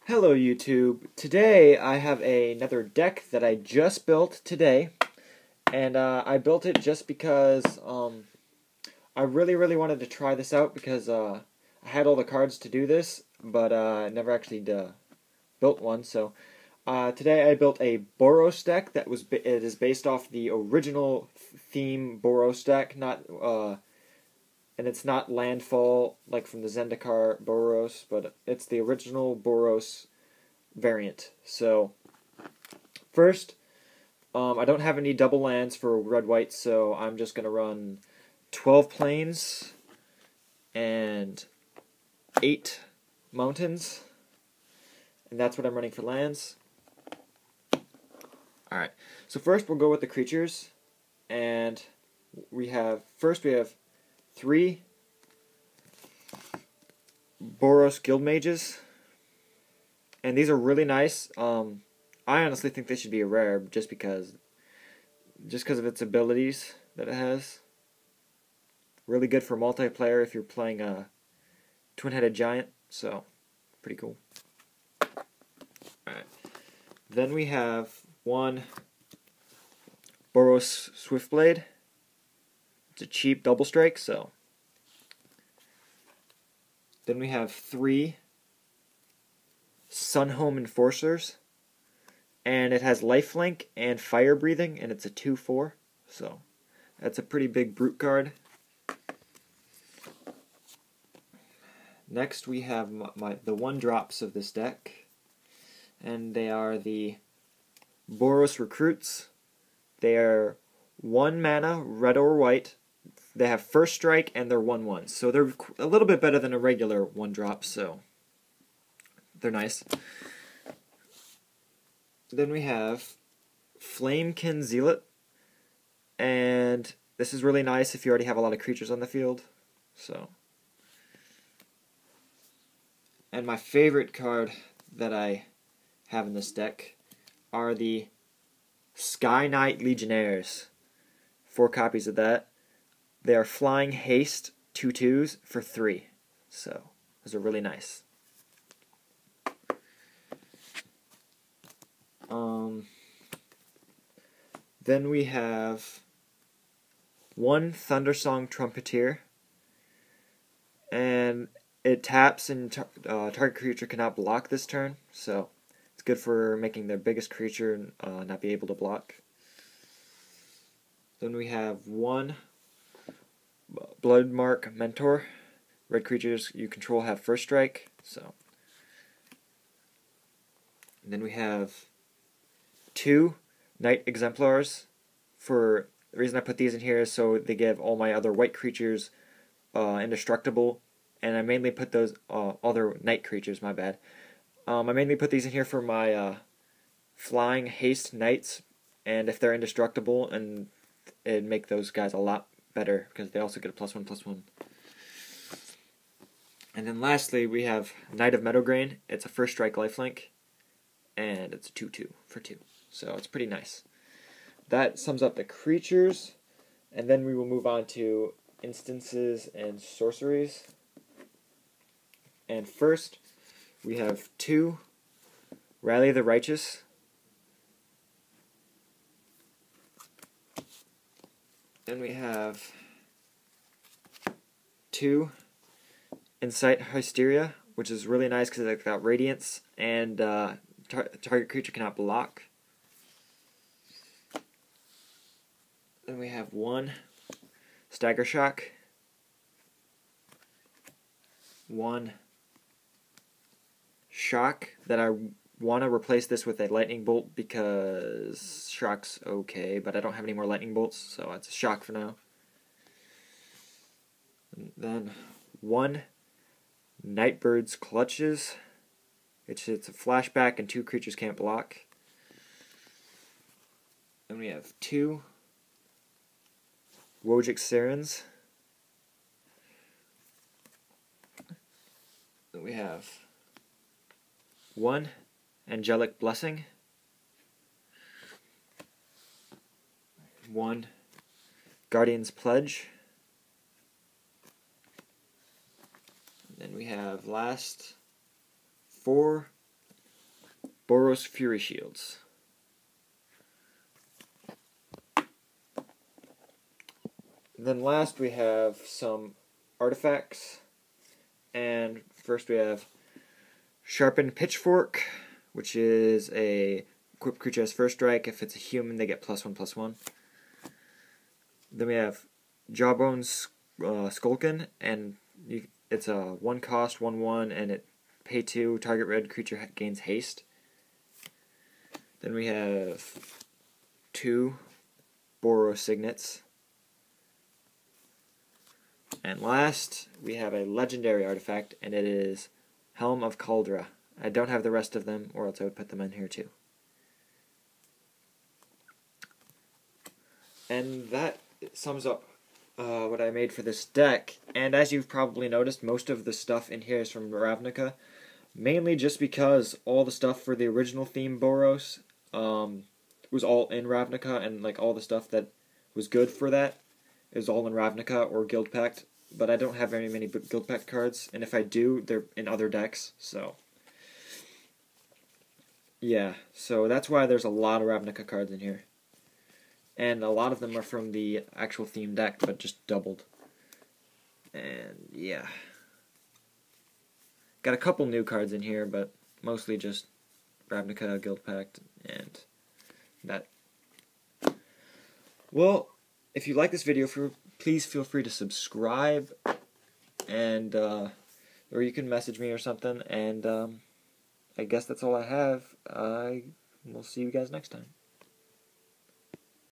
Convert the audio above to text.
Hello YouTube. Today I have another deck that I just built today, and I built it just because I really wanted to try this out because I had all the cards to do this, but I never actually built one. So today I built a Boros deck it is based off the original theme Boros deck, not and it's not Landfall like from the Zendikar Boros, but it's the original Boros variant. So first, I don't have any double lands for red-white, so I'm just going to run 12 plains and 8 mountains, and that's what I'm running for lands. Alright, so first we'll go with the creatures, and we have 3 Boros Guild Mages, and these are really nice. I honestly think they should be a rare just because of its abilities that it has. Really good for multiplayer if you're playing a twin-headed giant, so pretty cool. Alright. Then we have 1 Boros Swiftblade. It's a cheap double strike, so. Then we have 3 Sunhome Enforcers, and it has lifelink and fire breathing, and it's a 2/4, so that's a pretty big brute card. Next we have the 1-drops of this deck, and they are the Boros Recruits. They are 1 mana, red or white. They have first strike and they're 1/1, so they're a little bit better than a regular 1-drop, so they're nice. Then we have Flamekin Zealot, and this is really nice if you already have a lot of creatures on the field. So, and my favorite card that I have in this deck are the Sky Knight Legionnaires. 4 copies of that. They are flying haste 2/2s for 3, so those are really nice. Then we have 1 Thundersong Trumpeter, and it taps and target creature cannot block this turn, so it's good for making their biggest creature not be able to block. Then we have 1 Bloodmark Mentor. Red creatures you control have first strike, so. And then we have 2 Knight Exemplars. For the reason I put these in here is so they give all my other white creatures indestructible, and I mainly put those other Knight creatures. My bad. I mainly put these in here for my flying haste Knights, and if they're indestructible, and it'd make those guys a lot better because they also get a +1/+1. And then lastly, we have Knight of Meadowgrain. It's a first strike lifelink, and it's a 2/2 for 2. So it's pretty nice. That sums up the creatures, and then we will move on to instances and sorceries. And first, we have 2 Rally the Righteous. Then we have 2 Incite Hysteria, which is really nice because it's got Radiance and target creature cannot block. Then we have 1 Stagger Shock, 1 Shock that I want to replace this with a Lightning Bolt because Shock's okay, but I don't have any more Lightning Bolts, so it's a Shock for now. And then 1 Nightbird's Clutches. It's a flashback and 2 creatures can't block. Then we have 2 Wojcik Sirens. Then we have 1 Angelic Blessing, 1 Guardian's Pledge, and then we have last 4 Boros Fury Shields. Then last we have some artifacts, and first we have Sharpened Pitchfork, which is a equipped creature has first strike. If it's a human, they get +1/+1. Then we have Jawbone's Skulkin, and it's a 1 cost, 1/1, and it pay 2. Target red creature gains haste. Then we have 2 Boros Signets. And last, we have a legendary artifact, and it is Helm of Caldra. I don't have the rest of them, or else I would put them in here too. And that sums up what I made for this deck. And as you've probably noticed, most of the stuff in here is from Ravnica, mainly just because all the stuff for the original theme Boros was all in Ravnica, and like all the stuff that was good for that is all in Ravnica or Guild Pact. But I don't have very many Guild Pact cards, and if I do, they're in other decks, so yeah, so that's why there's a lot of Ravnica cards in here. And a lot of them are from the actual theme deck, but just doubled. And yeah. Got a couple new cards in here, but mostly just Ravnica, Guild Pact, and that. Well, if you like this video, please feel free to subscribe, and or you can message me or something, and I guess that's all I have. We'll see you guys next time.